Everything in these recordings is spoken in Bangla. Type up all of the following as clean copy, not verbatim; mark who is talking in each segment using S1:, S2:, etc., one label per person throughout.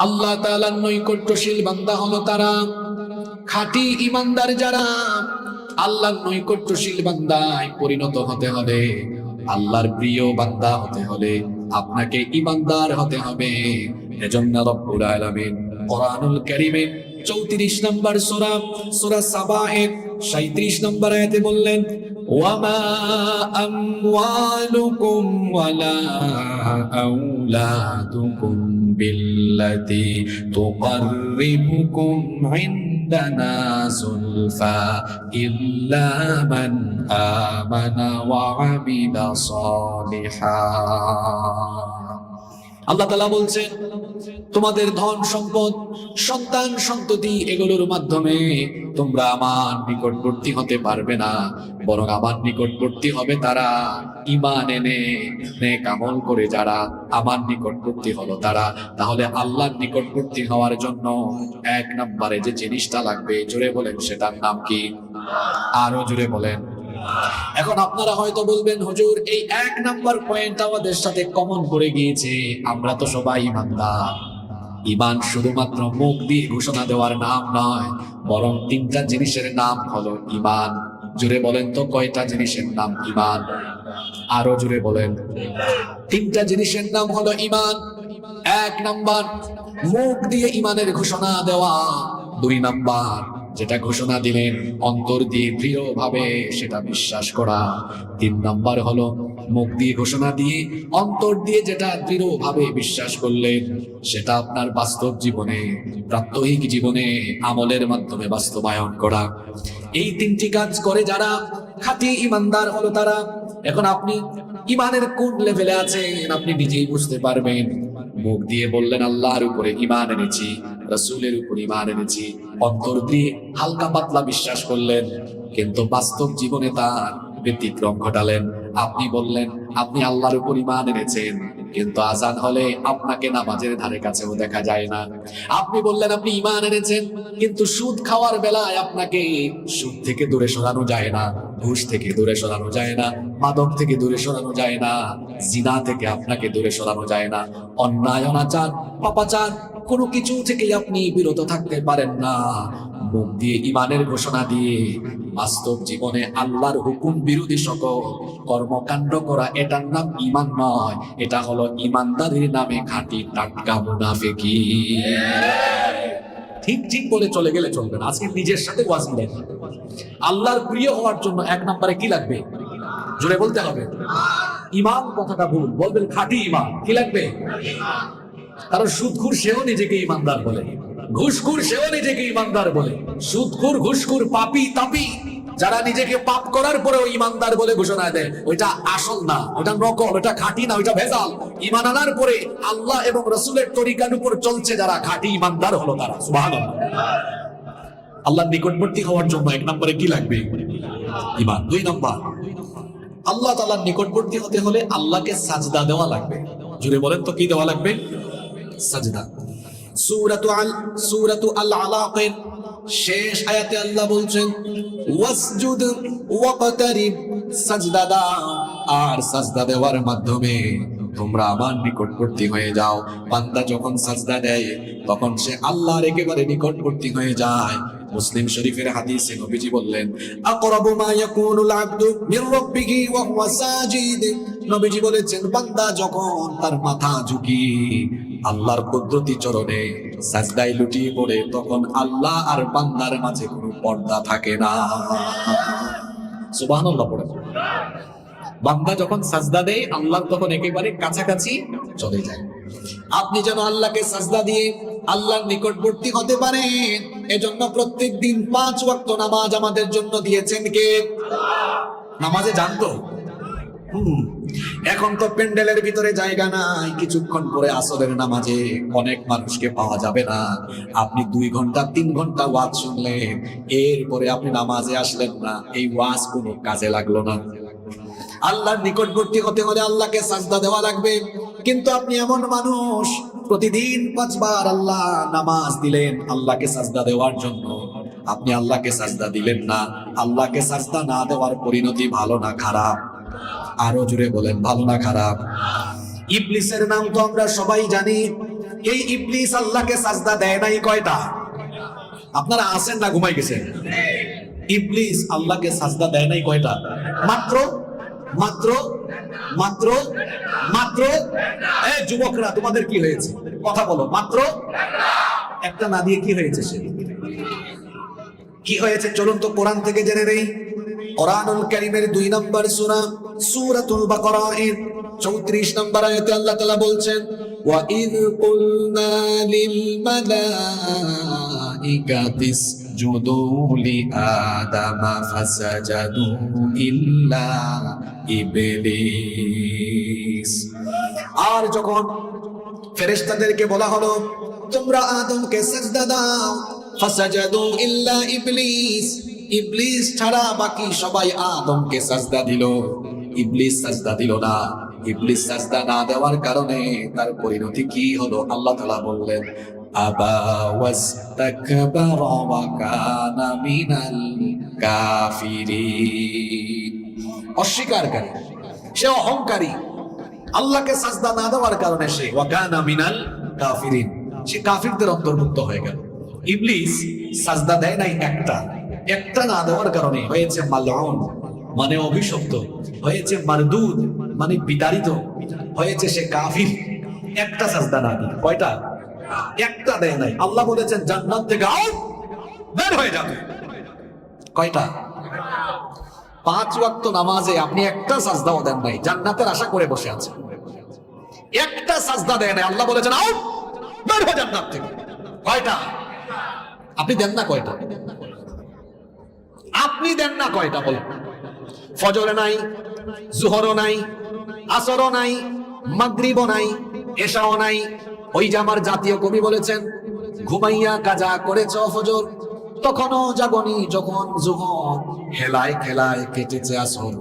S1: আল্লাহ তাআলার নৈকট্যশীল বান্দা হলো তারা, খাঁটি ঈমানদার যারা। আল্লাহর নৈকট্যশীল বান্দায় পরিণত হতে হলে, আল্লাহর প্রিয় বান্দা হতে হলে আপনাকে ঈমানদার হতে হবে। এজন্য রব্বুল আলামিন কোরআনুল কারীমে 34 নম্বর সূরা সূরা সাবা-এর 37 নম্বর আয়াতে বললেন, ওয়ামা আমওয়ালুকুম ওয়ালা আওলাদুকুম বিল্লাতি তুকাররিবুকুম ইনদানা যুলফা ইল্লা মান আমানা ওয়া আমিলা সালিহান। আল্লাহ তাআলা বলছেন, তোমাদের ধন সম্পদ, সন্তান সন্ততি, এগুলোর মাধ্যমে তোমরা আমার নিকটবর্তী হতে পারবে না, বরং আমার নিকটবর্তী হবে তারা ঈমান এনে নেক আমল করে যারা আমার নিকটবর্তী হলো তারা। তাহলে আল্লাহর নিকটবর্তী হওয়ার জন্য এক নম্বরে যে জিনিসটা লাগবে, জোরে বলেন সেটার নাম কি? আরো জোরে বলেন। এখন আপনারা হয়তো বলবেন, হুজুর এই এক নাম্বার পয়েন্ট আমাদের সাথে কমন করে গিয়েছে, আমরা তো সবাই ঈমানদার। ঈমান শুধুমাত্র মুখ দিয়ে ঘোষণা দেওয়ার নাম নয়, বরং তিনটা জিনিসের নাম হলো ঈমান। জোরে বলেন তো, কয়টা জিনিসের নাম ঈমান? আরো জোরে বলেন। তিনটা জিনিসের নাম হলো ঈমান। এক নাম্বার মুখ দিয়ে ঈমানের ঘোষণা দেওয়া, দুই নাম্বার যেটা ঘোষণা দিলেন অন্তর দিয়ে দৃঢ়ভাবে সেটা বিশ্বাস করা, তিন নাম্বার হলো মুখ দিয়ে ঘোষণা দিয়ে অন্তর দিয়ে যেটা দৃঢ়ভাবে বিশ্বাস করলেন সেটা আপনার বাস্তব জীবনে, প্রাত্যহিক জীবনে আমলের মাধ্যমে বাস্তবায়ন করা। এই তিনটি কাজ করে যারা খাঁটি ঈমানদার হলো তারা। এখন আপনি ঈমানের কোন লেভেলে আছেন আপনি নিজেই বুঝতে পারবেন। মুখ দিয়ে বললেন আল্লাহর উপরে ঈমান এনেছি, রাসূলের উপর ঈমান এনেছি, অন্তর দিয়ে হালকা পাতলা বিশ্বাস করলেন, কিন্তু বাস্তব জীবনে তার ব্যতিক্রম ঘটালেন। আপনি বললেন আপনি আল্লাহর উপর ঈমান এনেছেন, কিন্তু আজান হলে আপনাকে নামাজের ধারে কাছেও দেখা যায় না। আপনি বললেন আপনি ঈমান এনেছেন, কিন্তু সুদ খাওয়ার বেলায় আপনাকে সুদ থেকে দূরে সরানো যায় না, ঘুষ থেকে দূরে সরানো যায় না, মাদক থেকে দূরে সরানো যায় না, জিনা থেকে আপনাকে দূরে সরানো যায় না, অন্যায় অনাচার পাপাচার কোনো কিছু থেকে আপনি বিরত থাকতে পারেন না। মুখ দিয়ে ঈমানের ঘোষণা দিয়ে বাস্তব জীবনে আল্লাহর হুকুম বিরোধী সকল কর্মকাণ্ড করা, এটার নাম ঈমান নয়, এটা হলো ঈমানদারির নামে খাঁটি টাটকা মুনাফিকি। ঠিক ঠিক বলে চলে গেলে চলবে না, আজকে নিজের সাথে ওয়াজ মিলেন। আল্লাহর প্রিয় হওয়ার জন্য এক নম্বরে কি লাগবে? জোরে বলতে হবে। ঈমান কথাটা ভুল, বলবেন খাঁটি ঈমান। কি লাগবে? কারণ সুদখোর সেও নিজেকে ঈমানদার বলে, ঘুষখোর সেও নিজেকে ঈমানদার বলে। সুদখোর, ঘুষখোর, পাপী তাপী যারা নিজেকে পাপ করার পরেও ঈমানদার বলে ঘোষণা দেয়, ওইটা আসল না, ওটা নকল, ওটা খাঁটি না, ওইটা ভেজাল। ঈমান আনার পরে আল্লাহ এবং রাসূলের তরিকার উপর চলছে যারা, খাঁটি ঈমানদার হলো তারা। সুবহানাল্লাহ। আল্লাহর নিকটবর্তী হওয়ার জন্য এক নম্বরে কি লাগবে? ঈমান। দুই নম্বর, আল্লাহ তাআলার নিকটবর্তী হতে হলে আল্লাহকে সাজদা দেওয়া লাগবে। জুড়ে বলেন তো কি দেওয়া লাগবে? সাজদা। সূরাতু আল আলাকের শেষ আয়াতে আল্লাহ বলছেন, ওয়াসজুদ ওয়াকতারিব, সাজদা দাও আর সাজদা দেওয়ার মাধ্যমে তোমরা আমার নিকটবর্তী হয়ে যাও। বান্দা যখন সাজদা দেয় তখন সে আল্লাহর একেবারে নিকটবর্তী হয়ে যায়। মুসলিম শরীফের হাদিসে নবীজি বললেন, আকরাবু মা ইয়াকুনুল আবদু মির রাব্বিহি ওয়া হুয়া সাজিদ। নবীজি বলেছেন, বান্দা যখন তার মাথা ঝুঁকিয়ে আল্লাহর কুদরতি চরণে সাজদায় লুটিয়ে পড়ে, তখন আল্লাহ আর বান্দার মাঝে কোনো পর্দা থাকে না। সুবহানাল্লাহ পড়ে। বান্দা যখন সাজদা দেয় আল্লাহ তখন একেবারে কাছাকাছি চলে যায়। আপনি যেন আল্লাহকে সাজদা দিয়ে আল্লাহর নিকটবর্তী হতে পারেন, এজন্য প্রত্যেক দিন 5 ওয়াক্ত নামাজ আমাদের জন্য দিয়েছেন কে? নামাজে জানতো। এখন তো প্যান্ডেলের ভিতরে জায়গা নাই, কিছুক্ষণ পরে আসরের নামাজে অনেক মানুষকে পাওয়া যাবে না। আপনি 2 ঘন্টা 3 ঘন্টা ওয়াজ শুনলেন, এরপরে আপনি নামাজে আসলেন না, এই ওয়াজ কোনো কাজে লাগলো না। আল্লাহর নিকটবর্তী হতে হলে আল্লাহকে সাজদা দেওয়া লাগবে। কিন্তু আপনি এমন মানুষ, প্রতিদিন 5 বার আল্লাহ নামাজ দিলেন আল্লাহকে সাজদা দেওয়ার জন্য, আপনি আল্লাহকে সাজদা দিলেন না। আল্লাহকে সাজদা না দেওয়ার পরিণতি ভালো না খারাপ? আরো জোরে বলেন, ভালো না খারাপ? ইবলিসের নাম তো আমরা সবাই জানি। এই ইবলিস আল্লাহকে সাজদা দেয় নাই কয়টা? আপনারা আছেন না ঘুমাই গেছেন? ইবলিস আল্লাহকে সাজদা দেয় নাই কয়টা? মাত্র মাত্র মাত্র মাত্র এই যুবকরা তোমাদের কি হয়েছে? কথা বলো। মাত্র একটা না দিয়ে কি হয়েছে? সে কি হয়েছে চলুন তো কোরআন থেকে জেনে নেই। কোরআনুল কারীমের 2 নম্বর সূরা সূরাতুল বাকারা এর 34 নম্বর আয়াতে আল্লাহ তাআলা বলছেন, ওয়া ইয কুলনা লিল মালাইকাতি ইসজুদু লি আদামা ফাসাজাদু ইল্লা ইবলিস। আর যখন ফেরেশতাদেরকে বলা হলো তোমরা আদমকে সিজদা দাও, ফাসাজাদু ইল্লা ইবলিস, ইবলিস ছাড়া বাকি সবাই আদমকে সাজদা দিল, ইবলিস সাজদা দিল না। ইবলিস সাজদা না দেওয়ার কারণে তার পরিণতি কি হলো? আল্লাহ তাআলা বললেন, আবা ওয়াস্তাকবারা ওয়া কানা মিনাল কাফিরিন। অস্বীকারকারী, সে অহংকারী। আল্লাহকে সাজদা না দেওয়ার কারণে সে ওয়া কানা মিনাল কাফিরিন, সে কাফিরদের অন্তর্ভুক্ত হয়ে গেল। ইবলিস সাজদা দেয় নাই একটা না দেওয়ার কারণে হয়েছে মালউন মানে অভিশপ্ত, হয়েছে মারদুদ মানে বিতাড়িত, হয়েছে সে কাফির। একটা সাজদা না দিয়ে কয়টা? একটা দেয় নাই। আল্লাহ বলেছেন জান্নাত থেকে আউট, বের হয়ে যাবে। কয়টা? 5 ওয়াক্ত নামাজে আপনি একটা সাজদাও দেন নাই, জান্নাতের আশা করে বসে আছেন। একটা সাজদা দেয় নাই, আল্লাহ বলেছেন আউট, বের হয়ে জান্নাত থেকে। কয়টা? আপনি দেন না কয়টা? আপনি দেন না কয়টা বলেন? ফজরে নাই, জোহরও নাই, আসরও নাই, মাগরিবও নাই, এশাও নাই। ওই যে আমার জাতীয় কবি বলেছেন, ঘুমাইয়া কাজা করেছ ফজর, তখনও জাগনি যখন জোহর, হেলায় খেলায় কেটেছে আসর,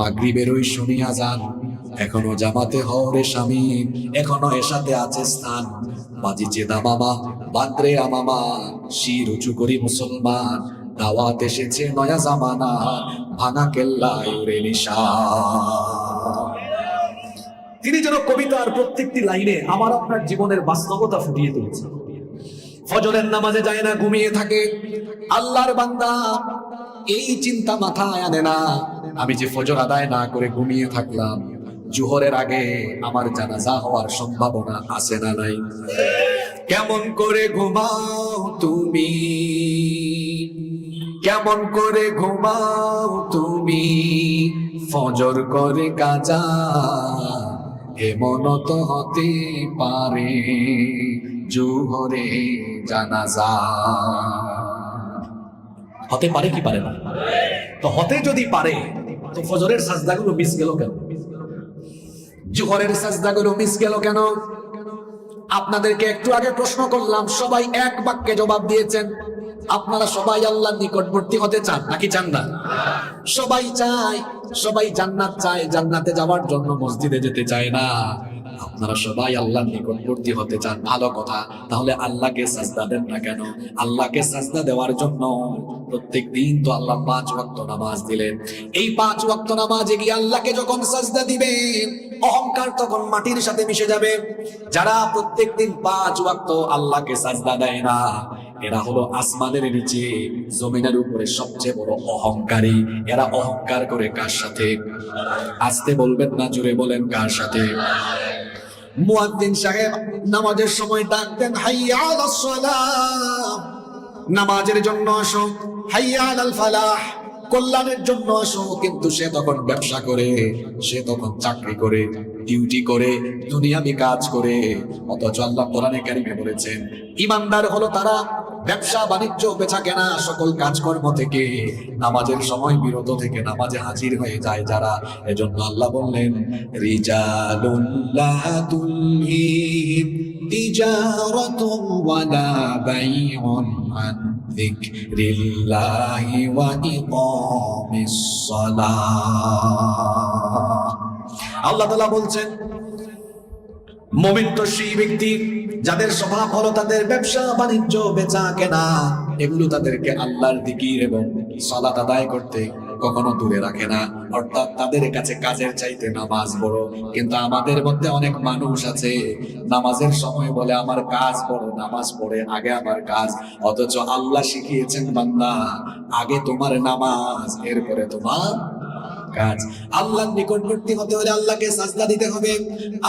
S1: মাগরিবের ওই শুনিয়া যান, এখনো জামাতে হরে শামিল, এখনো এসাতে আছে স্থান, বাজিছে দামামা বাদ্রে আমামা, শির উঁচু করি মুসলমান, দাওয়াত এসেছে নয়া জামানা, ভাঙা কেল্লায় উড়ে নিশান। তিনি যেন কবিতার প্রত্যেকটি লাইনে আমার আপনার জীবনের বাস্তবতা ফুটিয়ে তুলেছে। ফজরের নামাজে যায় না, ঘুমিয়ে থাকে। আল্লাহর বান্দা এই চিন্তা মাথায় আনে না, আমি যে ফজর আদায় না করে ঘুমিয়ে থাকলাম, জোহরের আগে আমার জানাজা হওয়ার সম্ভাবনা আছে না নাই? কেমন করে ঘুমাও তুমি, কেমন করে ঘুমাও তুমি, ফজর করে কাজা, এমন তো হতে পারে জোহরে জানাজা। হতে পারে কি পারে না? তো হতে যদি পারে তো ফজরের সাজদাগুলো মিস গেল কেন? জোহরের সাজদাগুলো মিস গেল কেন? আপনাদেরকে একটু আগে প্রশ্ন করলাম, সবাই এক বাক্যে জবাব দিয়েছেন। আপনারা সবাই আল্লাহর নিকটবর্তী হতে চান নাকি চান না? সবাই চায়, সবাই জান্নাত চায়, জান্নাতে যাওয়ার জন্য মসজিদে যেতে চায় না। আপনারা সবাই আল্লাহর নিকটবর্তী হতে চান, ভালো কথা। তাহলে আল্লাহকে সাজদা দেন না কেন? আল্লাহকে সাজদা দেওয়ার জন্য প্রত্যেক দিন তো আল্লাহ 5 ওয়াক্ত নামাজ দিলেন। এই 5 ওয়াক্ত নামাজে গিয়ে আল্লাহকে যখন সাজদা দিবেন, অহংকার তখন মাটির সাথে মিশে যাবে। যারা প্রত্যেক দিন 5 ওয়াক্ত আল্লাহকে সাজদা দেয় না, এরা হলো আসমানের নিচে জমিনের উপরে সবচেয়ে বড় অহংকারী। এরা অহংকার করে কার সাথে? আস্তে বলবেন না, জোরে বলেন, কার সাথে? মুয়াজ্জিন সাহেব নামাজের সময় ডাক দেন, হাইয়া আলাস সালাহ, নামাজের জন্য আসো, হাইয়া আলাল ফালাহ, কল্যাণের জন্য আসো। কিন্তু সে তখন ব্যবসা করে, সে তখন চাকরি করে, ডিউটি করে, দুনিয়াবি কাজ করে। অথচ আল্লাহ কোরআনে কারিমে বলেছেন, ঈমানদার হলো তারা ব্যবসা বাণিজ্য বেচা কেনা সকল কাজকর্ম থেকে নামাজের সময় বিরত থেকে নামাজে হাজির হয়ে যায় যারা। এজন্য আল্লাহ বললেন, রিজালুন লা তুলহিহিম তিজারাতুন ওয়ালা বাইউন আন যিকরিল্লাহি ওয়া ইকামিস সালাহ। আল্লাহ তাআলা বলছেন, মুমিন তো সেই ব্যক্তি যাদের স্বভাব হলো তাদের ব্যবসা বাণিজ্য বেচা কেনা, এগুলো তাদেরকে আল্লাহর জিকির এবং সালাত আদায় করতে কখনো দূরে রাখে না। অর্থাৎ তাদের কাছে কাজের চাইতে নামাজ বড়। কিন্তু আমাদের মধ্যে অনেক মানুষ আছে নামাজের সময় বলে আমার কাজ বড়, নামাজ পড়ে আগে আমার কাজ। অথচ আল্লাহ শিখিয়েছেন বান্দা আগে তোমার নামাজ, এরপরে তোমার কাজ। আল্লাহর নিকটবর্তী হতে হলে আল্লাহকে সাজদা দিতে হবে।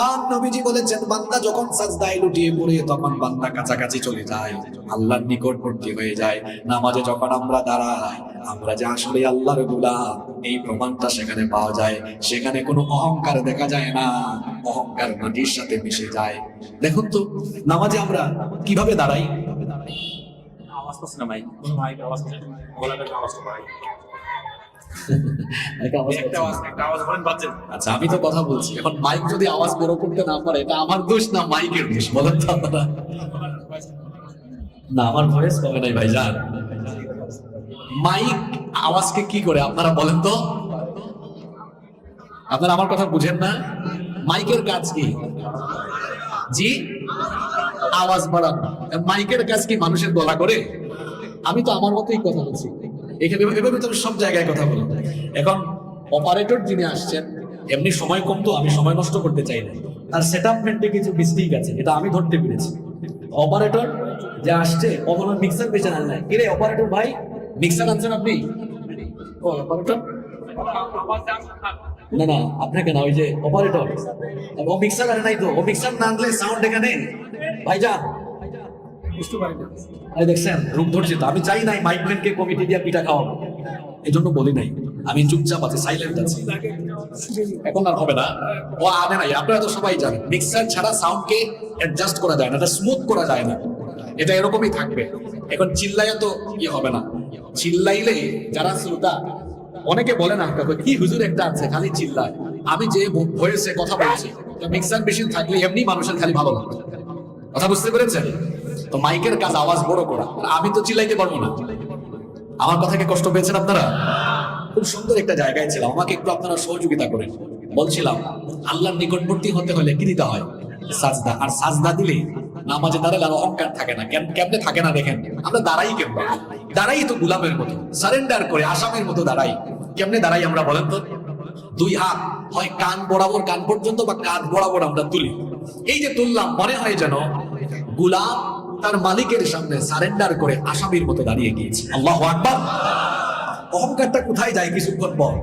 S1: আর নবীজি বলেছেন বান্দা যখন সাজদায় লুটিয়ে পড়ে তখন বান্দা কাছাকাছি চলে যায়, আল্লাহর নিকটবর্তী হয়ে যায়। নামাজে যখন আমরা দাঁড়াই আমরা যে আসলে আল্লাহর গোলাম এই প্রমাণটা সেখানে পাওয়া যায়। সেখানে কোনো অহংকার দেখা যায় না, অহংকার মাটির সাথে মিশে যায়। দেখুন তো নামাজে আমরা কিভাবে দাঁড়াই।
S2: আওয়াজ করছে না ভাই, কোনো ভাই আওয়াজ করছে, গলাটা আওয়াজ করে ভাই। একটা আওয়াজ বলেন বাজছে।
S1: আচ্ছা আমি তো কথা বলছি, এখন মাইক যদি আওয়াজ বড় করতে না পারে এটা আমার দোষ না মাইকের দোষ, বলেন তো আপনারা। না আমার ভয়েস কমে নাই ভাইজান। মাইক আওয়াজকে কি করে আপনারা বলেন তো। আপনারা আমার কথা বুঝেন না। মাইকের কাজ কি? জি, আওয়াজ বাড়ানো। মাইকের কাজ কি মানুষের গলা করে? আমি তো আমার মতোই কথা বলছি, এখানে এভাবে তো সব জায়গায় কথা বলি। এখন অপারেটর যিনি আসছেন এমনি সময় কম, তো আমি সময় নষ্ট করতে চাই না। তার সেটআপমেন্টে কিছু মিস্টেক আছে, এটা আমি ধরতে পেরেছি। অপারেটর যে আসছে কখনো মিক্সার পেছনে আন নাই। কিরে অপারেটর ভাই, মিক্সার আনছেন আপনি? ও অপারেটর না না আপনাকে না, ওই যে অপারেটর ও মিক্সার আনে নাই তো। ও মিক্সার না আনলে সাউন্ড এখানে ভাইজান বুঝতে পারি না। আরে দেখছেন রূপ ধরছে তো। আমি চাই নাই মাইকম্যানকে কমিটি দিয়ে পিঠা খাওয়াবো, এই জন্য বলি নাই। আমি চুপচাপ আছি, সাইলেন্ট আছি। এখন আর হবে না, ও আনে নাই। আপনারা তো সবাই জানেন মিক্সার ছাড়া সাউন্ডকে অ্যাডজাস্ট করা যায় না, এটা স্মুথ করা যায় না, এটা এরকমই থাকবে। এখন চিল্লাইয়া তো ইয়ে হবে না। চিল্লাইলে যারা শ্রোতা অনেকে বলে না কি হুজুর একটা আছে খালি চিল্লায়। আমি যে ভয়েসে কথা বলছি মিক্সার মেশিন থাকলে এমনি মানুষের খালি ভালো লাগে। কথা বুঝতে পেরেছেন তো? মাইকের কাজ আওয়াজ বড় করা, আমি তো চিল্লাইতে পারবো না। আমার কথাকে কষ্ট পেয়েছেন আপনারা? খুব সুন্দর একটা জায়গায় ছিলাম, আমাকে একটু আপনারা সহযোগিতা করেন। বলছিলাম আল্লাহর নিকটবর্তী হতে হলে কি দিতে হয়? সাজদা। আর সাজদা দিলে নামাজে দাঁড়ালে আর অহংকার থাকে না। কেমনে থাকে না দেখেন, আমরা দাঁড়াই কেমন? দাঁড়াই তো গোলামের মতো, সারেন্ডার করে আসামের মতো দাঁড়াই। কেমনে দাঁড়াই আমরা বলেন তো? দুই হাত হয় কান বরাবর, কান পর্যন্ত, বা কাঁধ বরাবর আমরা তুলি। এই যে তুললাম মনে হয় যেন গোলাম তার মালিকের সামনে সারেন্ডার করে আসামির মতো দাঁড়িয়ে গিয়েছে। আল্লাহু আকবার। অহংকারটা কোথায় যায় কিছুক্ষণ পর?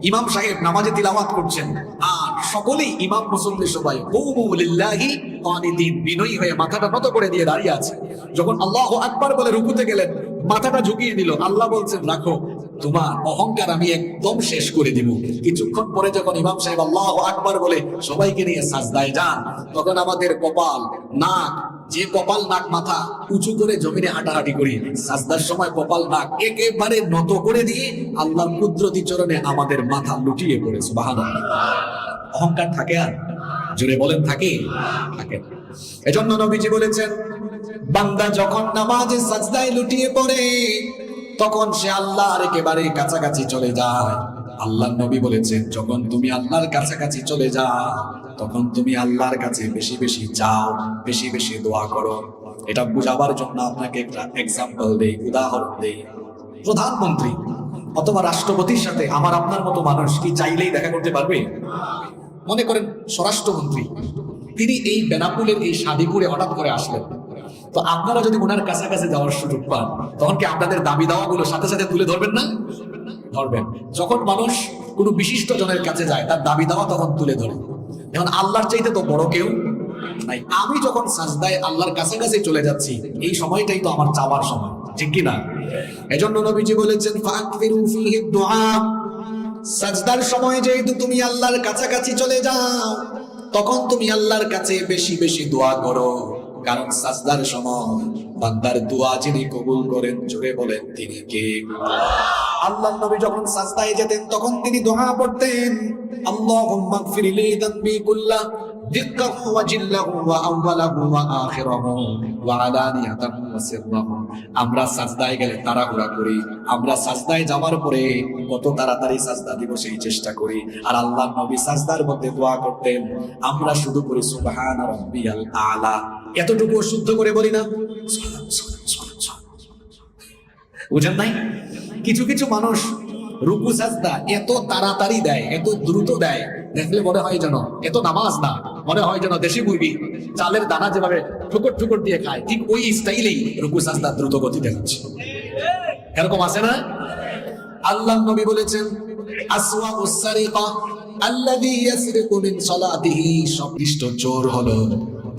S1: ইমাম সাহেব নামাজে তিলাওয়াত করছেন আর সকলেই ইমাম মুসল্লি সবাই কুমু লিল্লাহি কানিতিন, বিনয়ী হয়ে মাথাটা নত করে দিয়ে দাঁড়িয়ে আছে। যখন আল্লাহু আকবার বলে রুকুতে গেলেন মাথাটা ঝুঁকিয়ে দিল। আল্লাহ বলছেন রাখো, তোমার অহংকার আমি একদম শেষ করে দিব। কিছুক্ষণ পরে যখন ইমাম সাহেব আল্লাহু আকবার বলে সবাইকে নিয়ে সাজদায় যান, তখন আমাদের কপাল নাক, যে কপাল নাক মাথা উঁচু করে জমিনে হাঁটাহাঁটি করি, সাজদার সময় কপাল নাক একেবারে নত করে দিয়ে আল্লাহর কুদরতি চরণে আমাদের মাথা লুটিয়ে পড়ে। সুবহানাল্লাহ। অহংকার থাকে? আর জোরে বলেন থাকে? থাকে না। এজন্য নবীজি বলেছেন বান্দা যখন নামাজে সাজদায় লুটিয়ে পড়ে তখন সে আল্লাহর একেবারে কাছাকাছি চলে যায়। আল্লাহর নবী বলেছেন যখন তুমি আল্লাহর কাছাকাছি চলে যাও তখন তুমি আল্লাহর কাছে বেশি বেশি চাও, বেশি বেশি দোয়া করো। এটা বুঝাবার জন্য আপনাকে একটা এক্সাম্পল দেই, উদাহরণ দেই। প্রধানমন্ত্রী অথবা রাষ্ট্রপতির সাথে আমার আপনার মতো মানুষ কি চাইলেই দেখা করতে পারবে? মনে করেন স্বরাষ্ট্রমন্ত্রী, তিনি এই বেনাপুলের এই শাদীপুরে হঠাৎ করে আসলেন, তো আপনারা যদি ওনার কাছাকাছি যাওয়ার সুযোগ পান তখন কি আপনাদের দাবি দাওয়াগুলো সাথে সাথে তুলে ধরবেন না? ধরবেন। যখন মানুষ কোনো বিশিষ্ট জনের কাছে যায় তার দাবি দাওয়া তখন তুলে ধরে। এখন আল্লাহর চাইতে তো বড় কেউ নাই। আমি যখন সাজদায় আল্লাহর কাছাকাছি চলে যাচ্ছি এই সময়টাই তো আমার চাওয়ার সময়, ঠিক কি না? এজন্য নবীজি বলেছেন ফাকফিরু ফীহি দুআ, সাজদার সময় যেহেতু তুমি আল্লাহর কাছাকাছি চলে যাও তখন তুমি আল্লাহর কাছে বেশি বেশি দোয়া করো। কারণ সাজদার সময় বান্দার দোয়া যিনি কবুল করেন, জোরে বলেন তিনি কে? আল্লাহর নবী যখন সাজদায় যেতেন তখন তিনি দোয়া পড়তেন আল্লাহুম্মা গফিরলি যানবি কুল্লাহ দিক্কাহু ওয়া জিল্লাহু ওয়া আউওয়ালাহু ওয়া আখিরাহু ওয়া আলানিয়াতাহু ওয়া সিররাহু। আমরা সাজদায় গেলে তাড়াহুড়া করি, আমরা সাজদায় যাওয়ার পরে কত তাড়াতাড়ি সাজদা দিব সেই চেষ্টা করি। আর আল্লাহর নবী সাজদার মধ্যে দোয়া করতেন আমরা শুধু করি সুবহানা রাব্বিয়াল আলা, এতটুকু শুদ্ধ করে বলি না? বুঝেন নাই? কিছু কিছু মানুষ রুকু সাজদা এত তাড়াতাড়ি দেয়, এত দ্রুত দেয়, দেখলে মনে হয় যেন এত নামাজ না, মনে হয় যেন দেশি মুরগি চালের দানা যেভাবে ঠুকর ঠুকর দিয়ে খায়, ঠিক ওই স্টাইলেই রুকু সাজদা দ্রুত গতিতে হচ্ছে। এরকম আছে না? আল্লাহ নবী বলেছেন, আসওয়াউস সারিকা আল্লাযী ইয়াসরিকু মিন সালাতিহি, সবনিষ্ঠ চোর হলো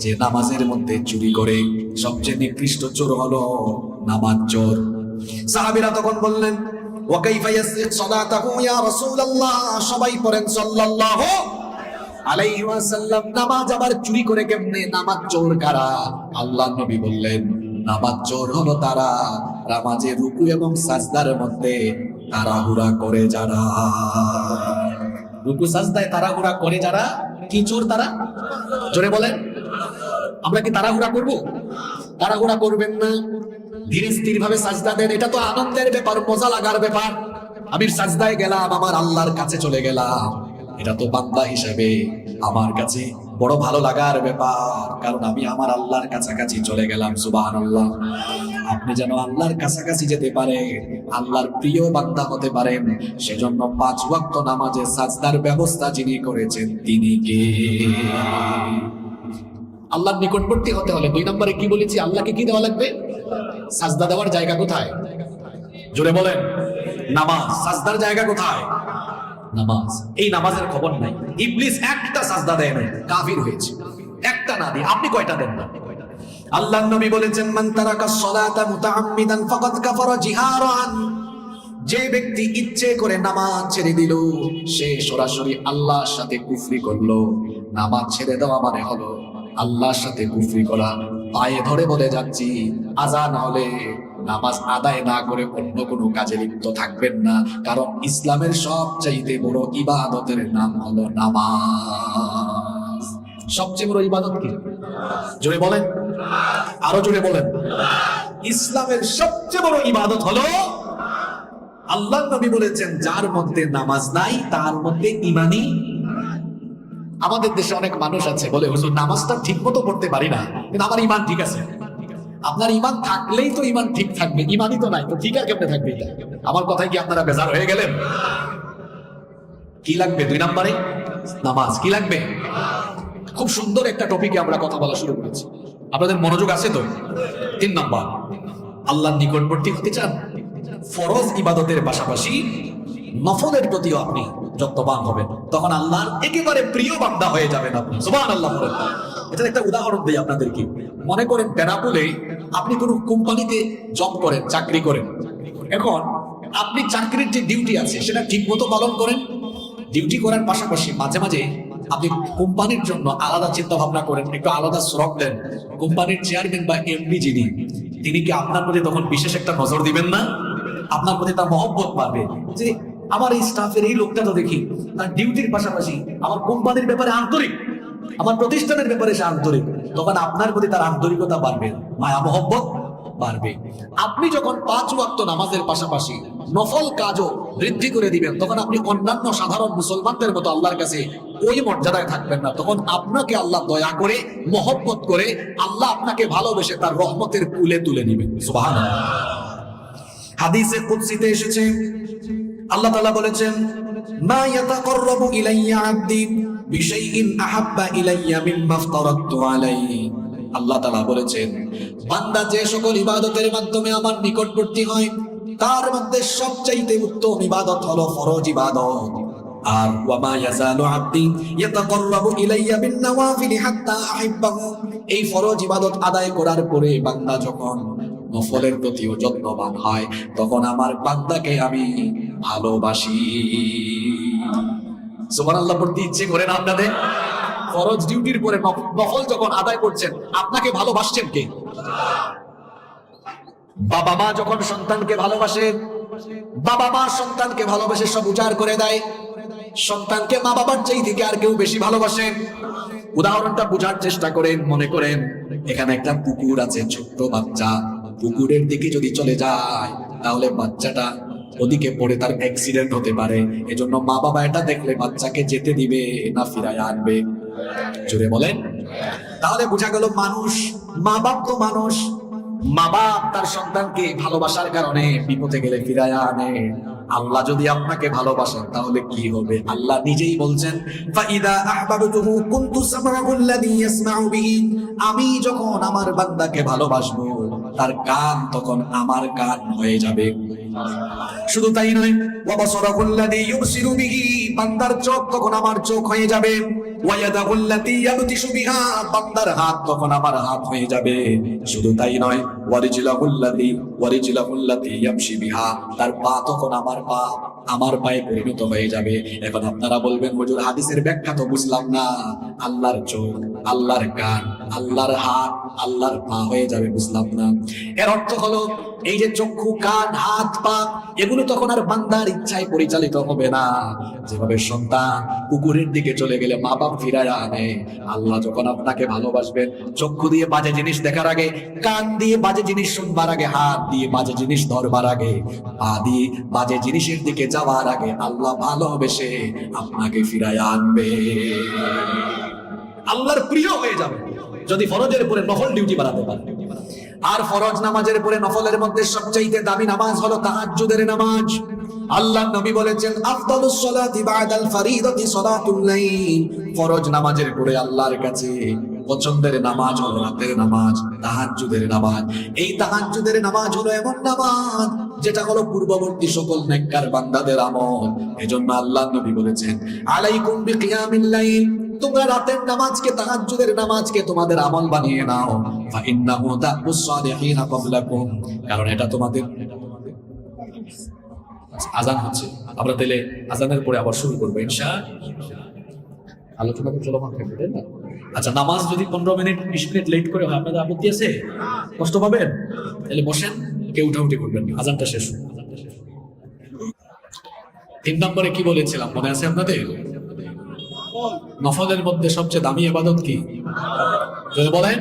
S1: যে নামাজের মধ্যে চুরি করে। সবচেয়ে নিকৃষ্ট চোর হলো নামাজ চোর। সাহাবীরা তখন বললেন, ওয়া কাইফা ইয়াসরিক সালাতাহু ইয়া রাসূলুল্লাহ, সবাই পড়েন সাল্লাল্লাহু আলাইহি ওয়াসাল্লাম, নামাজ আবার চুরি করে কেমনে? নামাজ চোর কারা? আল্লাহ নবী বললেন, নামাজ চোর হলো তারা নামাজের রুকু এবং সাজদার মধ্যে তাড়াহুড়া করে যারা। রুকু সাজদায় তাড়াহুড়া করে যারা, কি চোর তারা? জোরে বলেন। আমরা কি তাড়াহুড়া করব? তাড়াহুড়া করবেন না, ধীরে স্থির ভাবে সাজদা দেন। এটা তো আনন্দের ব্যাপার, মজা লাগার ব্যাপার। আমি সাজদায় গেলাম, আমার আল্লাহর কাছে চলে গেলাম, এটা তো বান্দা হিসেবে আমার কাছে বড় ভালো লাগার ব্যাপার, কারণ আমি আমার আল্লাহর কাছাকাছি চলে গেলাম। সুবহানাল্লাহ। আপনি যেন আল্লাহর কাছাকাছি যেতে পারেন, আল্লাহর প্রিয় বান্দা হতে পারেন, সেজন্য 5 ওয়াক্ত নামাজে সাজদার ব্যবস্থা যিনি করেছেন তিনি কে? আল্লাহর নিকটবর্তী হতে হলে 2 নম্বরে কি বলেছি? আল্লাহকে কি দেওয়া লাগবে? সাজদা দেওয়ার জায়গা কোথায়? জোরে বলেন। নামাজ। সাজদার জায়গা কোথায়? নামাজ। এই নামাজের খবর নাই। ইবলিস একটা সাজদা দেয় না, কাফির হয়েছে। একটা না দিয়ে আপনি কয়টা দেন না? আল্লাহর নবী বলেছেন, মান তারাকাস সালাতা মুতাআম্মিদান ফাকাদ কাফারা জিহারান, যে ব্যক্তি ইচ্ছে করে নামাজ ছেড়ে দিল সে সরাসরি আল্লাহর সাথে কুফরি করলো। নামাজ ছেড়ে দেওয়া মানে হলো আল্লাহর সাথে কুফরি করা। পায়ে ধরে বলে যাচ্ছি, আজান হলে নামাজ আদায় না করে অন্য কোনো কাজে লিপ্ত থাকবেন না, কারণ ইসলামের সবচাইতে বড় ইবাদতের নাম হলো নামাজ। সবচেয়ে বড় ইবাদত কি? জোরে বলেন, আরো জোরে বলেন। ইসলামের সবচেয়ে বড় ইবাদত হলো, আল্লাহ নবী বলেছেন, যার মধ্যে নামাজ নাই তার মধ্যে ইমানই। আমাদের দেশে অনেক মানুষ আছে বলে, হুজুর নামাজটা ঠিক মতো পড়তে পারি না, কিন্তু আমার ইমান ঠিক আছে। আপনার ইমান থাকলেই তো ইমান ঠিক থাকবে, ইমানই তো নাই, তো ঠিক আর কেমনে থাকবে? এটা আমার কথায় কি আপনারা বেজার হয়ে গেলেন? কি লাগবে 2 নম্বরে? নামাজ। কি লাগবে? খুব সুন্দর একটা টপিকে আমরা কথা বলা শুরু করেছি, আপনাদের মনোযোগ আছে তো? 3 নম্বর, আল্লাহর নিকটবর্তী হতে চান, ফরজ ইবাদতের পাশাপাশি নফলের প্রতিও আপনি যত্নবান হবেন, তখন আল্লাহর একেবারে প্রিয় বান্দা হয়ে যাবেন আপনি। সুবহানাল্লাহ বলেন। এটার একটা উদাহরণ দেই আপনাদেরকে। মনে করেন বেনাপোলে আপনি কোনো কোম্পানিতে জব করেন, চাকরি করেন। এখন আপনি চাকরির যে ডিউটি আছে সেটা ঠিক মতো পালন করেন। ডিউটি করার পাশাপাশি মাঝে মাঝে আপনি কোম্পানির জন্য আলাদা চিন্তা ভাবনা করেন, একটু আলাদা শ্রম দেন। কোম্পানির চেয়ারম্যান বা এমডি যিনি, তিনি কি আপনার প্রতি তখন বিশেষ একটা নজর দিবেন না? আপনার প্রতি তার মহব্বত বাড়বে, যে আমার এই স্টাফের এই লোকটা তো দেখি তার ডিউটির পাশাপাশি আমার কোম্পানির ব্যাপারে আন্তরিক, আমার প্রতিষ্ঠানের ব্যাপারে সে আন্তরিক, তখন আপনার প্রতি তার আন্তরিকতা বাড়বে, মায়া মহব্বত বাড়বে। আপনি যখন 5 ওয়াক্ত নামাজের পাশাপাশি নফল কাজও বৃদ্ধি করে দিবেন, তখন আপনি অন্যান্য সাধারণ মুসলমানদের মতো আল্লাহর কাছে ওই মর্যাদায় থাকবেন না, তখন আপনাকে আল্লাহ দয়া করে, মহব্বত করে, আল্লাহ আপনাকে ভালোবেসে তার রহমতের কুলে তুলে নেবেন। সুবহানাল্লাহ। হাদিসে কুদসিতে এসেছে, আল্লাহ তাআলা বলেছেন, মা ইয়াতাকাররাবু ইলাইয়া আবদি বিশাইইন আহাব্বা ইলাইয়া মিম্মা আফতারাতু আলাইহি। আল্লাহ তাআলা বলেছেন, বান্দা যে সকল ইবাদতের মাধ্যমে আমার নিকটবর্তী হয় তার মধ্যে সবচাইতে উত্তম ইবাদত হলো ফরজ ইবাদত। আর ওয়া মা ইয়াজালু আবদি ইয়াতাকাররাবু ইলাইয়া বিন নওয়াফিল হাত্তা আহিব্বাহু, এই ফরজ ইবাদত আদায় করার পরে বান্দা যখন নফলের প্রতিও যত্নবান হয়, তখন আমার বান্দাকে আমি ভালোবাসি। সুবহানাল্লাহ পড়তে ইচ্ছে করে না আপনাদের? ফরজ ডিউটির পরে নফল যখন আদায় করছেন, আপনাকে ভালোবাসছেন কে? বাবা মা যখন সন্তানকে ভালোবাসে, বাবা মা সন্তানকে ভালোবাসে, সব উজাড় করে দেয়। সন্তানকে মা বাবার চাইতে থেকে আর কেউ বেশি ভালোবাসে? উদাহরণটা বোঝার চেষ্টা করেন। মনে করেন এখানে একটা পুকুর আছে, ছোট্ট বাচ্চা পুকুরের দিকে যদি চলে যায় তাহলে বাচ্চাটা ওদিকে পড়ে তার অ্যাক্সিডেন্ট হতে পারে। এজন্য মা বাবা এটা দেখলে বাচ্চাকে যেতে দিবে না ফিরায় আনবে? জোরে বলেন। তাহলে বোঝা গেল মানুষ, মা বাপ তো মানুষ, মা বাপ তার সন্তানকে ভালোবাসার কারণে বিপদে গেলে ফিরায় আনে। আল্লাহ যদি আপনাকে ভালোবাসেন তাহলে কি হবে? আল্লাহ নিজেই বলছেন, ফাইদা আহবাবতুহু কুনতু সামাউল্লাযী ইয়াসমাউ বিহি, আমি যখন আমার বান্দাকে ভালোবাসবো তার কান তখন আমার কান হয়ে যাবে। শুধু তাই নয়, ওয়া বাসারাহুল্লাযী ইউবসিরু বিহি, বান্দার চোখ তখন আমার চোখ হয়ে যাবে। ওয়া ইয়াদাহুল্লাতী ইয়াবতিশু বিহা, বান্দার হাত তখন আমার হাত হয়ে যাবে। শুধু তাই নয়, ওয়া রিজলাহুল্লাতী ইয়ামশি বিহা, তার পা তখন আমার পায়ে পরিণত হয়ে যাবে। এখন আপনারা বলবেন, হুজুর হাদিসের ব্যাখ্যা তো বুঝলাম না। আল্লাহর চোখ, আল্লাহর কান, আল্লাহর হাত, আল্লাহর পা হয়ে যাবে, বুঝলাম না। এর অর্থ হলো এই যে চক্ষু, কান, হাত, পা, এগুলো তখন আর বান্দার ইচ্ছায় পরিচালিত হবে না। যেভাবে সন্তান কুকুরের দিকে চলে গেলে মা বাপ ফিরায় আনে, আল্লাহ যখন আপনাকে ভালোবাসবেন, চক্ষু দিয়ে বাজে জিনিস দেখার আগে, কান দিয়ে বাজে জিনিস শুনবার আগে, হাত দিয়ে বাজে জিনিস ধরবার আগে, পা দিয়ে বাজে জিনিসের দিকে যাওয়ার আগে আল্লাহ ভালোবেসে আপনাকে ফিরায় আনবে। আল্লাহর প্রিয় হয়ে যাবে যদি ফরজের পরে নফল ডিউটি বাড়াতে পারে। আর ফরজ নামাজের পরে নফলের মধ্যে সবচাইতে দামি নামাজ হলো তাহাজ্জুদের নামাজ। আল্লাহ নবী বলেছেন, আফদালুস সালাতি বাদাল ফরিদাতি সালাতুল লাইল, ফরজ নামাজের পরে আল্লাহর কাছে পছন্দের নামাজ হলো রাতের নামাজ, তাহাজ্জুদের নামাজ। এই তাহাজ্জুদের নামাজ হলো এমন নামাজ যেটা হলো পূর্ববর্তী সকল নেককার বান্দাদের আমল। এজন্য আল্লাহ নবী বলেছেন, আলাইকুম বিকিয়ামিল লাইল, তোমরা রাতের নামাজকে, তাহাজ্জুদের নামাজকে তোমাদের আমল বানিয়ে নাও। ফা ইন্নাহু দাবুস সালিহিনা ক্বাবলাকুম, কারণ এটা তোমাদের। আজান হচ্ছে, আমরা তাহলে আজানের পরে আবার শুরু করবো ইনশাআল্লাহ। আলোচনা তো চলমান থাকবে, তাই না? আচ্ছা, নামাজ যদি 15 মিনিট 20 মিনিট লেট করে হয়, আপনাদের আপত্তি আছে? কষ্ট পাবেন? তাহলে বসেন, কেউ উঠাউঠি করবেন না, আজানটা শেষ হোক। 3 নম্বরে কি বলেছিলাম মনে আছে আপনাদের? নফলের মধ্যে সবচেয়ে দামি ইবাদত কি? যদি বলেন,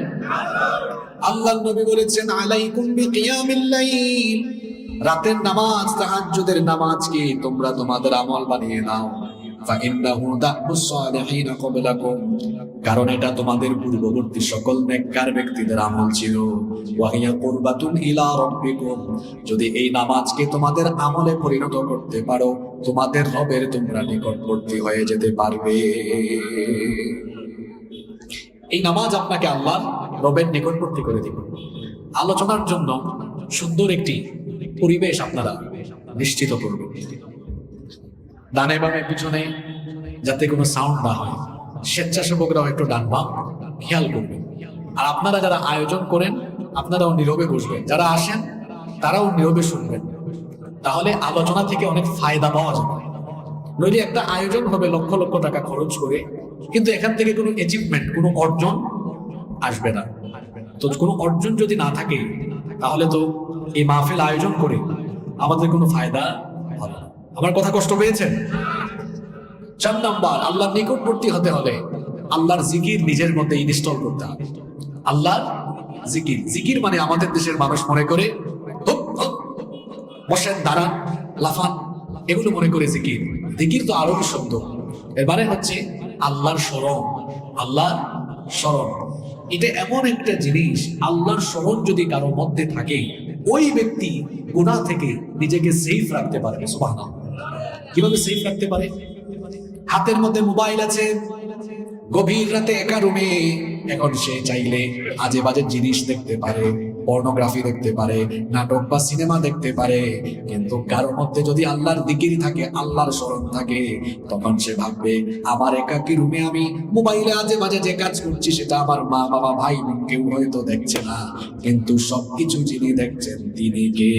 S1: আল্লাহর নবী বলেছেন, আলাইকুম বিকিয়ামিল লাইল, রাতের নামাজ, তাহাজ্জুদের নামাজকে তোমরা তোমাদের আমল বানিয়ে নাও। ফাইন্নাহু দাবুস সালিহিনা ক্বাবলাকুম, কারণ এটা তোমাদের পূর্ববর্তী সকল নেককার ব্যক্তিদের আমল ছিল। ওয়া হিয়া কুরবাতুন ইলা রাব্বিকুম, যদি এই নামাজকে তোমাদের আমলে পরিণত করতে পারো, তোমাদের রবের তোমরা নিকটবর্তী হয়ে যেতে পারবে। এই নামাজ আপনাকে আল্লাহ রবের নিকটবর্তী করে দিবে। আলোচনার জন্য সুন্দর একটি পরিবেশ আপনারা নিশ্চিত করবেন। ডানে বামে পিছনে যাতে কোনো সাউন্ড না হয়, স্বেচ্ছাসেবকরাও একটু ডান বাম খেয়াল করবেন। আর আপনারা যারা আয়োজন করেন, আপনারাও নীরবে বসবেন, যারা আসেন তারাও নীরবে শুনবেন। তাহলে আলোচনা থেকে অনেক ফায়দা পাওয়া যাবে। নইলে একটা আয়োজন হবে লক্ষ লক্ষ টাকা খরচ করে, কিন্তু এখান থেকে কোনো অ্যাচিভমেন্ট, কোনো অর্জন আসবে না। তো কোনো অর্জন যদি না থাকে, তাহলে তো এই মাহফিল আয়োজন করে আমাদের কোনো ফায়দা হবে না। আমার কথা কষ্ট পেয়েছেন? 4 নাম্বার, আল্লাহর নিকটবর্তী হতে হলে আল্লাহর জিকির নিজের মধ্যে ইনস্টল করতে হবে। আল্লাহর জিকির, জিকির মানে আমাদের দেশের মানুষ মনে করে বসেন, দাঁড়ান, লাফান, এগুলো মনে করে জিকির। জিকির তো আরবি শব্দ, এর মানে হচ্ছে আল্লাহর স্মরণ। আল্লাহর স্মরণ এটা এমন একটা জিনিস, আল্লাহর স্মরণ যদি কারো মধ্যে থাকে, ওই ব্যক্তি গুনাহ থেকে নিজেকে সেফ রাখতে পারবে। সুবহানাল্লাহ। কিভাবে সেফ রাখতে পারে? হাতের মধ্যে মোবাইল আছে, গভীর রাতে একা রুমে, এখন সে চাইলে আজে বাজে জিনিস দেখতে পারে, পর্নোগ্রাফি দেখতে পারে, নাটক বা সিনেমা দেখতে পারে। কিন্তু কারোর মধ্যে যদি আল্লাহর জিকির থাকে, আল্লাহর স্মরণ থাকে, তখন সে ভাববে, আমার একাকী রুমে আমি মোবাইলে আজে বাজে যে কাজ করছি সেটা আমার মা বাবা ভাই বোন কেউ হয়তো দেখছে না, কিন্তু সবকিছু যিনি দেখছেন তিনি কে?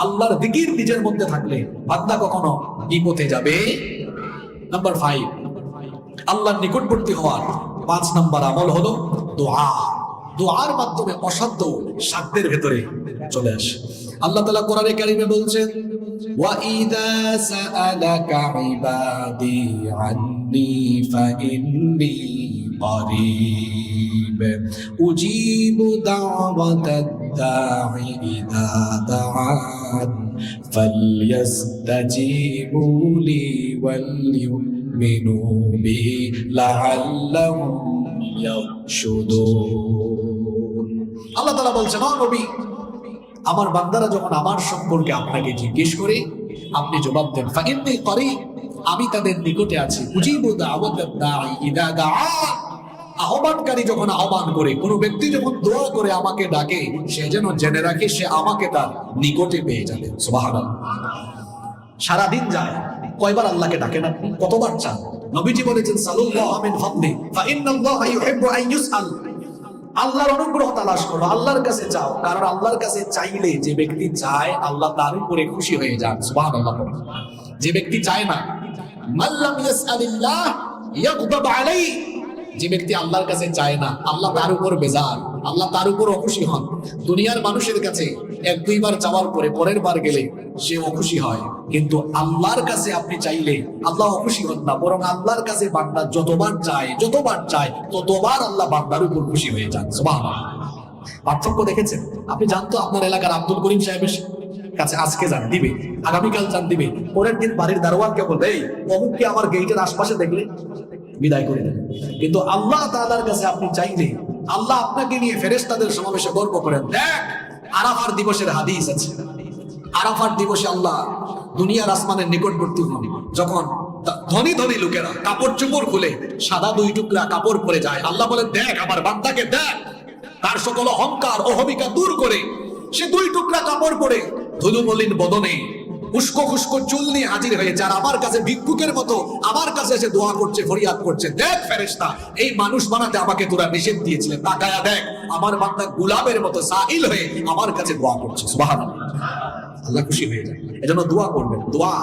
S1: আল্লাহর জিকির নিজের মধ্যে থাকলে বান্দা কখনো বিপথে যাবে। নাম্বার 5, আল্লাহর নিকটবর্তী হওয়ার 5 নাম্বার আমল হলো দোয়া। দোয়ার মাধ্যমে অসাধ্য সাধ্যের ভেতরে চলে আসে। আল্লাহ তাআলা কোরআনে কারিমে বলছেন, ওয়া ইযা সাআলাকা ইবাদি আন্নী ফাইন্নী قريب أجيب دعوة الداعي إذا دعان فليستجيبوا لي وليؤمنوا بي لعلهم يرشدون। আল্লাহ তাআলা বলছেন, ও নবী, আমার বান্দারা যখন আমার সম্পর্কে আপনাকে জিজ্ঞেস করে আপনি জবাব দেন ফাইন্নী করিব, আমি তাদের নিকটে আছি। উজিবু দাওয়াতাদ দাঈ ইযা দাআন, আহ্বানকারী যখন আহ্বান করে, কোন ব্যক্তি যখন দোয়া করে আমাকে ডাকে, সে যেন জেনে রাখে সে আমাকে তার নিকটে পেয়ে যাবে। সুবহানাল্লাহ। সারাদিন যায়, কয়বার আল্লাহকে ডাকেন আপনি? কতবার চান? নবীজি বলেছেন সাল্লাল্লাহু মিন ফাদলি ফাইন্নাল্লাহা ইউহিব্বু আন ইউসআল, আল্লাহর অনুগ্রহ তালাশ করো, আল্লাহর কাছে চাও, কারণ আল্লাহর কাছে চাইলে যে ব্যক্তি চায় আল্লাহ তার উপরে খুশি হয়ে যান। সুবহানাল্লাহ। যে ব্যক্তি চায় না, মাল্লাম ইয়াসআলিল্লাহ ইয়াগদাব আলাইহি, যে ব্যক্তি আল্লাহর কাছে চায় না আল্লাহ তার উপর বেজার, আল্লাহ তার উপর অখুশি হন। দুনিয়ার মানুষের কাছে এক দুইবার চাওয়ার পরে পরের বার গেলে সে অখুশি হয়, কিন্তু আল্লাহর কাছে আপনি চাইলে আল্লাহ অখুশি হন না, বরং আল্লাহর কাছে বান্দা যতবার চায় ততবার আল্লাহ বান্দার উপর খুশি হয়ে যান। সুবহানাল্লাহ। পার্থক্য দেখেছেন? আপনি জানতো আপনার এলাকার আব্দুল করিম সাহেবের কাছে আজকে যান দিবে, আগামীকাল যান দিবে, পরের দিন বাড়ির দারোয়ানকে বলবে এই অমুককে আমার গেটের আশপাশে দেখলে বিদায় করে দেন। কিন্তু আল্লাহ তাআলার কাছে আপনি চাইলে আল্লাহ আপনাকে নিয়ে ফেরেশতাদের সমাবেশে গর্ব করেন। দেখ, আরাফার দিবসের হাদিস আছে, আরাফার দিবসে আল্লাহ দুনিয়ার আসমানের নিকটবর্তী হন, যখন ধনী ধনী লোকেরা কাপড় চোপড় খুলে সাদা 2 টুকরা কাপড় পরে যায়, আল্লাহ বলেন দেখ আমার বান্দাকে, দেখ তার সকল অহংকার অহমিকা দূর করে সে 2 টুকরা কাপড় পরে ধুলোমলিন বদনে উস্কো খুস্কো চুল নিয়ে হাজির হয়েছে, আর আমার কাছে ভিক্ষুকের মতো আমার কাছে এসে দোয়া করছে, ফরিয়াদ করছে। দেখ ফেরেশতা, এই মানুষ বানাতে আমাকে তোরা নিষেধ দিয়েছিলেন, তাকায়া দেখ আমার বান্দা গোলাপের মতো সাইল হয়ে আমার কাছে দোয়া করছে। সুবহানাল্লাহ। আল্লাহ খুশি হয়ে যায়। এজন্য দোয়া করবেন। দোয়া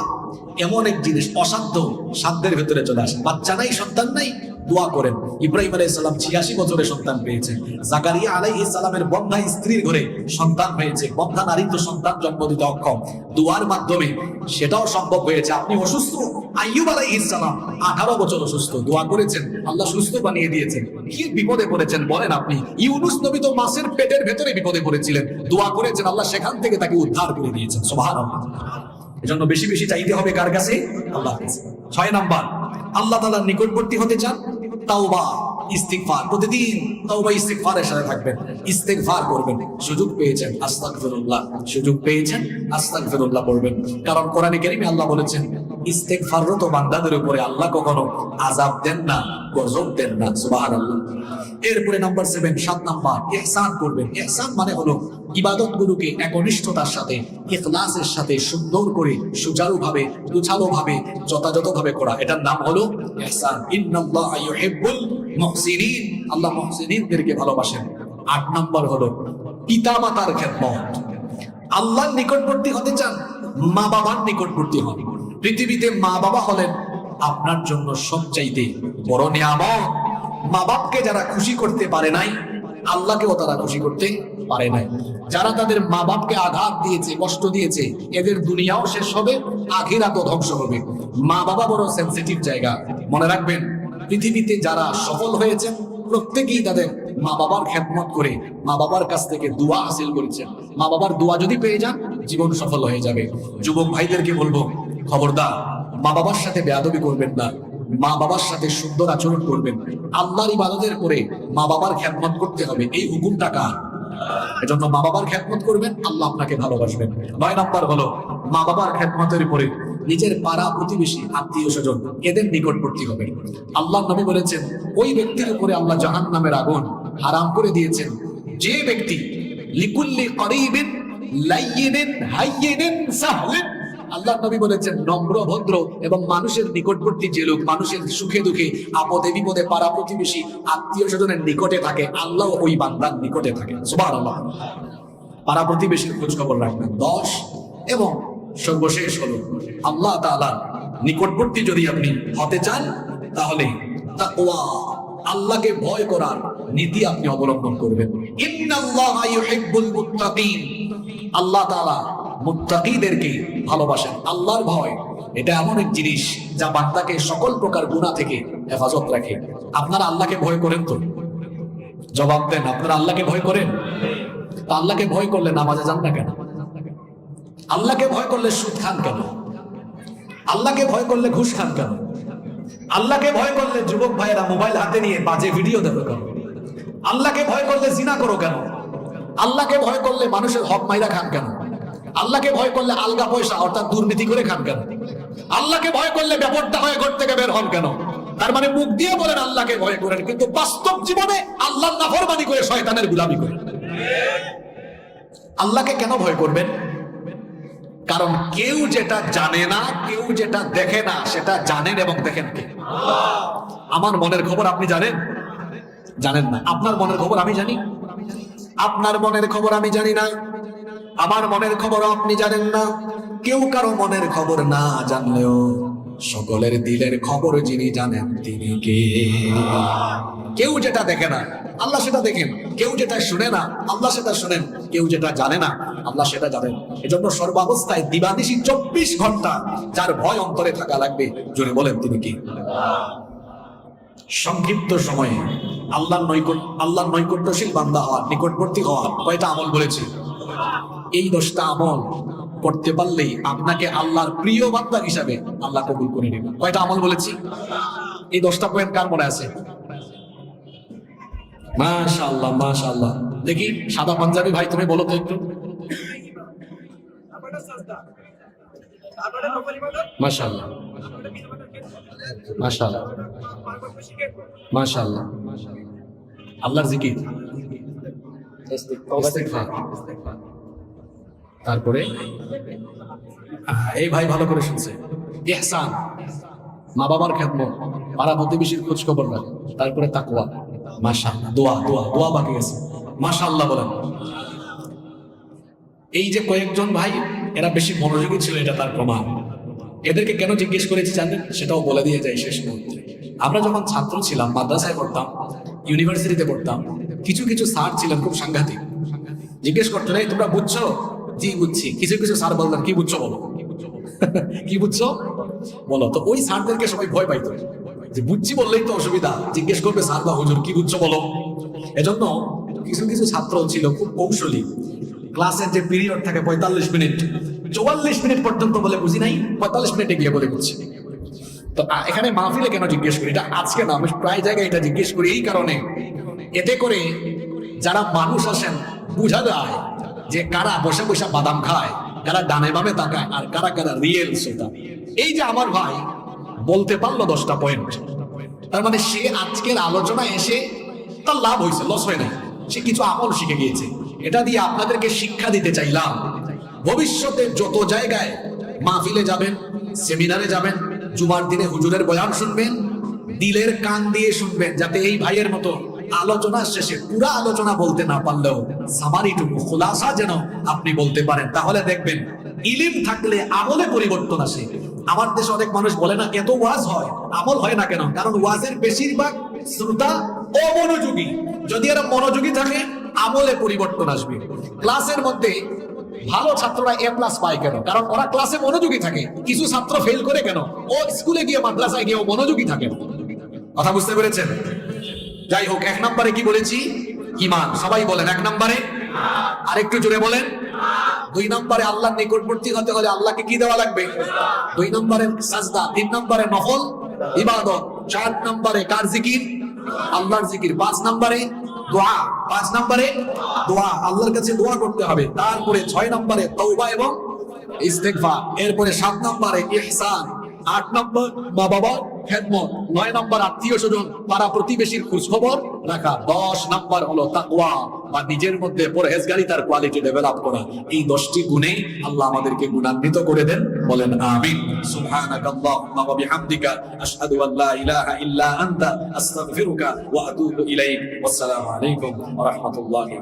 S1: এমন এক জিনিস, অসাধ্য সাধ্যের ভেতরে চলে আসে। বাচ্চা নাই, সন্তান নাই, দোয়া করেন। ইব্রাহিম আলাইহিস সালাম 86 বছরে সন্তান পেয়েছেন। জাকারিয়া আলাইহিস সালামের বন্ধা স্ত্রীর ঘরে সন্তান হয়েছে। বন্ধা নারী তো সন্তান জন্ম দিতে অক্ষম, দোয়ার মাধ্যমে সেটাও সম্ভব হয়েছে। আপনি অসুস্থ, আইয়ুব আলাইহিস সালাম 18 বছর অসুস্থ, দোয়া করেছেন, আল্লাহ সুস্থ বানিয়ে দিয়েছেন। কি বিপদে পড়েছেন বলেন আপনি? ইউনুস নবী তো মাছের পেটের ভেতরে বিপদে পড়েছিলেন, দোয়া করেছেন, আল্লাহ সেখান থেকে তাকে উদ্ধার করে দিয়েছেন। সুবহানাল্লাহ। এজন্য বেশি বেশি চাইতে হবে কার কাছে? আল্লাহর কাছে। 6 নাম্বার, আল্লাহ তাআলার নিকটবর্তী হতে চান, তাওবা ইস্তিগফার, প্রতিদিন তাওবা ইস্তিগফারের সাথে থাকবেন, ইস্তিগফার করবেন। সুযোগ পেয়েছেন আস্তাগফিরুল্লাহ, সুযোগ পেয়েছেন আস্তাগফিরুল্লাহ পড়বেন। কারণ কোরআনে কারীমে আল্লাহ বলেছেন ইস্তিগফাররত বান্দাদের উপরে আল্লাহ কখনো আযাব দেন না, গজব দেন না। সুবহানাল্লাহ। এরপরে নাম্বার 7, 7 নাম্বার, ইহসান করবেন। ইহসান মানে হলো ইবাদতগুলোকে একনিষ্ঠতার সাথে, ইখলাসের সাথে সুন্দর করে, সুচারুভাবে, গুছালোভাবে, যথাযথভাবে করা, এটার নাম হলো ইহসান। ইন্নাল্লাহা ইউহিব্বুল মুহসিনিন, আল্লাহ মুহসিনিনদেরকে ভালোবাসেন। 8 নাম্বার হলো পিতামাতার খেদমত। আল্লাহর নিকটবর্তী হতে চান, মা বাবার নিকটবর্তী হন। পৃথিবীতে মা বাবা হলেন আপনার জন্য সবচাইতে বড় নিয়ামত। মা বাপকে যারা খুশি করতে পারে নাই, আল্লাহকেও তারা খুশি করতে পারে নাই। যারা তাদের মা বাপকে আঘাত দিয়েছে, কষ্ট দিয়েছে, এদের দুনিয়াও শেষ হবে, আখিরাতও ধ্বংস হবে। মা বাবা বড় সেনসিটিভ জায়গা। মনে রাখবেন, পৃথিবীতে যারা সফল হয়েছেন প্রত্যেকেই তাদের মা বাবার খেদমত করে মা বাবার কাছ থেকে দোয়া হাসিল করেছেন। মা বাবার দোয়া যদি পেয়ে যান, জীবন সফল হয়ে যাবে। যুবক ভাইদেরকে বলবো, খবরদার মা বাবার সাথে বেয়াদবি করবেন না, মা বাবার সাথে সুন্দর আচরণ করবেন। আল্লাহর ইবাদতের পরে মা বাবার খেদমত করতে হবে, এই হুকুমটা কার? এজন্য মা বাবার খেদমত করবেন, আল্লাহ আপনাকে ভালোবাসবেন। 9 নাম্বার হলো মা বাবার খেদমতের পরে নিজের পাড়া প্রতিবেশী, আত্মীয় স্বজন, এদের নিকটবর্তী হবে। আল্লাহ নবী বলেছেন ওই ব্যক্তির উপরে আল্লাহ জাহান্নামের আগুন হারাম করে দিয়েছেন যে ব্যক্তি লিকুল্লি করিবিন লাইয়িনিন হাইয়িনিন সাহলিন। আল্লাহ নবী বলেছেন নম্র, ভদ্র এবং মানুষের নিকটবর্তী যে লোক, মানুষের সুখে দুঃখে, আপদে বিপদে, পাড়া প্রতিবেশী, আত্মীয় স্বজনের নিকটে থাকে, আল্লাহ ওই বান্দার নিকটে থাকে। সুবহানাল্লাহ। পাড়া প্রতিবেশীর খোঁজ খবর রাখবেন। 10 এবং সর্বশেষ হলো আল্লাহ তাআলার নিকটবর্তী যদি আপনি হতে চান, তাহলে তাকওয়া, আল্লাহকে ভয় করার নীতি আপনি অবলম্বন করবেন। ইন্নাল্লাহা ইউহিব্বুল মুত্তাকিন, আল্লাহ তাআলা মুত্তাকিদেরকে ভালোবাসেন। আল্লাহর ভয় এটা এমন এক জিনিস যা বান্দাকে সকল প্রকার গুনাহ থেকে হেফাজত রাখে। আপনারা আল্লাহকে ভয় করেন তো? জবাব দেন, আপনারা আল্লাহকে ভয় করেন? তা আল্লাহকে ভয় করলে নামাজে যান না কেন? আল্লাহকে ভয় করলে সুদ খান কেন? আল্লাহকে ভয় করলে ঘুষ খান কেন? আল্লাহকে ভয় করলে যুবক ভাইয়েরা মোবাইল হাতে নিয়ে বাজে ভিডিও দেখো কেন? আল্লাহকে ভয় করলে জিনা করো কেন? আল্লাহকে ভয় করলে মানুষের হক মাইরা খান কেন? আল্লাহকে ভয় করলে আলগা পয়সা অর্থাৎ দুর্নীতি করে খান কেন? আল্লাহকে ভয় করলে ব্যাপারটা হয়ে ঘর থেকে বের হন কেন? তার মানে মুখ দিয়ে বলেন আল্লাহকে ভয় করেন, কিন্তু বাস্তব জীবনে আল্লাহর নাফরমানি করে শয়তানের গোলামি করেন। আল্লাহকে কেন ভয় করবেন? কারণ কেউ যেটা জানে না, কেউ যেটা দেখে না, সেটা জানেন এবং দেখেন কে? আমার মনের খবর আপনি জানেন? জানেন না। আপনার মনের খবর আমি জানি? আপনার মনের খবর আমি জানি না, আমার মনের খবর আপনি জানেন না। কেউ কারো মনের খবর না জানলেও সকলের দিলের খবর যিনি জানেন তিনি কে? কেউ যেটা দেখে না আল্লাহ সেটা দেখেন, কেউ যেটা শুনে না আল্লাহ সেটা শুনেন, কেউ যেটা জানে না আল্লাহ সেটা জানেন। এজন্য সর্বাবস্থায় দিবানিশি 24 ঘন্টা যার ভয় অন্তরে থাকা লাগবে, জোরে বলেন তিনি কি? সংক্ষিপ্ত সময়ে আল্লাহর নৈকট্যশীল বান্দা হওয়া, নিকটবর্তী হওয়া কয়টা আমল বলেছি? এই 10টা আমল করতে পারলেই আপনাকে আল্লাহর প্রিয় বান্দা হিসাবে আল্লাহ কবুল করে নেবেন। কয়টা আমল বলেছি? এই 10টা পয়েন্ট কার মনে আছে? মাশাআল্লাহ, মাশাআল্লাহ। দেখি সাদা পাঞ্জাবি ভাই, তুমি বলো তো একটু। মাশাআল্লাহ, মাশাআল্লাহ, মাশাআল্লাহ। আল্লাহর জিকির, ইস্তিগফার, তারপরে এই ভাই ভালো করে শুনছে, ইহসান, মা বাবার খেদমত, পাড়া প্রতিবেশীর খোঁজ খবর রাখা, তারপরে তাকওয়া, মাশাআল্লাহ, দোয়া দোয়া দোয়া বাকি আছে, মাশাআল্লাহ বলেন। এই যে কয়েকজন ভাই, এরা বেশি মনোযোগী ছিল, এটা তার প্রমাণ। এদেরকে কেন জিজ্ঞেস করেছি জানেন? সেটাও বলে দিয়ে যায় শেষ মুহূর্তে। আমরা যখন ছাত্র ছিলাম, মাদ্রাসায় পড়তাম, ইউনিভার্সিটিতে পড়তাম, কিছু কিছু স্যার ছিলেন খুব সাংঘাতিক। জিজ্ঞেস করতেন, এই তোমরা বুঝছো? জি বুঝছি। কিছু কিছু স্যার বলতেন, কি বুঝছো বলো। কি বুঝছো বলো। তো ওই স্যারদেরকে সবাই ভয় পাইতো, যে বুঝছি বললেই তো অসুবিধা, জিজ্ঞেস করবে স্যার বা হুজুর কি বুঝছো বলো। এজন্য কিছু কিছু ছাত্র ছিল খুব কৌশলী। ক্লাসের যে পিরিয়ড থাকে 45 মিনিট, 44 মিনিট পর্যন্ত বলে বুঝি নাই, 45 মিনিটে গিয়ে বলে বুঝছি। তো এখানে মাহফিলে কেন জিজ্ঞেস করি? এটা আজকে না, আমি প্রায় জায়গায় এটা জিজ্ঞেস করি এই কারণে, এতে করে যারা মানুষ আসেন বুঝা যায় যে কারা বসে বসে বাদাম খায়, কারা ডানে বামে তাকায়, আর কারা কারা রিয়েল শ্রোতা। এই যে আমার ভাই বলতে পারলো 10টা পয়েন্ট, তার মানে সে আজকের আলোচনা এসে তার লাভ হয়েছে, লস হয় নাই। সে কিছু আমল শিখে গিয়েছে। এটা দিয়ে আপনাদেরকে শিক্ষা দিতে চাইলাম, ভবিষ্যতে যত জায়গায় মাহফিলে যাবেন, সেমিনারে যাবেন, জুমার দিনে হুজুরের বয়ান শুনবেন, দিলের কান দিয়ে শুনবেন, যাতে এই ভাইয়ের মতো আলোচনা শেষে পুরা আলোচনা বলতে না পারলেও সামারিটুকু খুলাসা যেন আপনি বলতে পারেন। তাহলে দেখবেন ইলিম থাকলে আমলে পরিবর্তন আসে। আমার দেশে অনেক মানুষ বলে না এত ওয়াজ হয়, আমল হয় না কেন? কারণ ওয়াজের বেশিরভাগ শ্রোতা অমনোযোগী। যদি এরা মনোযোগী থাকে আমলে পরিবর্তন আসবে। ক্লাসের মধ্যে ভালো ছাত্ররা A+ পায় কেন? কারণ ওরা ক্লাসে মনোযোগী থাকে। কিছু ছাত্র ফেল করে কেন? ও স্কুলে গিয়ে মাদ্রাসায় গিয়ে মনোযোগী থাকে না। কথা বুঝতে পেরেছেন? যাই হোক, 1 নম্বরে কি বলেছি? ঈমান। সবাই বলেন 1 নম্বরে, আর একটু জোরে বলেন। 2 নম্বরে আল্লাহর নিকটবর্তী হতে হলে আল্লাহকে কি দেওয়া লাগবে? 2 নম্বরে সাজদা, 3 নম্বরে নফল ইবাদত, 4 নম্বরে কার জিকির? আল্লাহর জিকির, 5 নম্বরে দোয়া, 5 নম্বরে দোয়া, আল্লাহর কাছে দোয়া করতে হবে। তারপরে 6 নম্বরে তওবা এবং ইস্তেগফার, এরপরে 7 নম্বরে ইহসান, 8 নম্বর মা বাবার খেদমত, 9 নম্বর আত্মীয় স্বজন পাড়া প্রতিবেশীর খোঁজ খবর রাখা, 10 নম্বর হলো তাকওয়া বা নিজের মধ্যে পরহেজগারিতার কোয়ালিটি ডেভেলপ করা। এই 10টি গুণে আল্লাহ আমাদেরকে গুণান্বিত করে দেন, বলেন আমিন। সুবহানাকাল্লাহুম্মা ওয়া বিহামদিকা আশহাদু আল লা ইলাহা ইল্লা আনতা আস্তাগফিরুকা ওয়া আতুবু ইলাইক। ওয়াসসালামু আলাইকুম ওয়া রাহমাতুল্লাহি।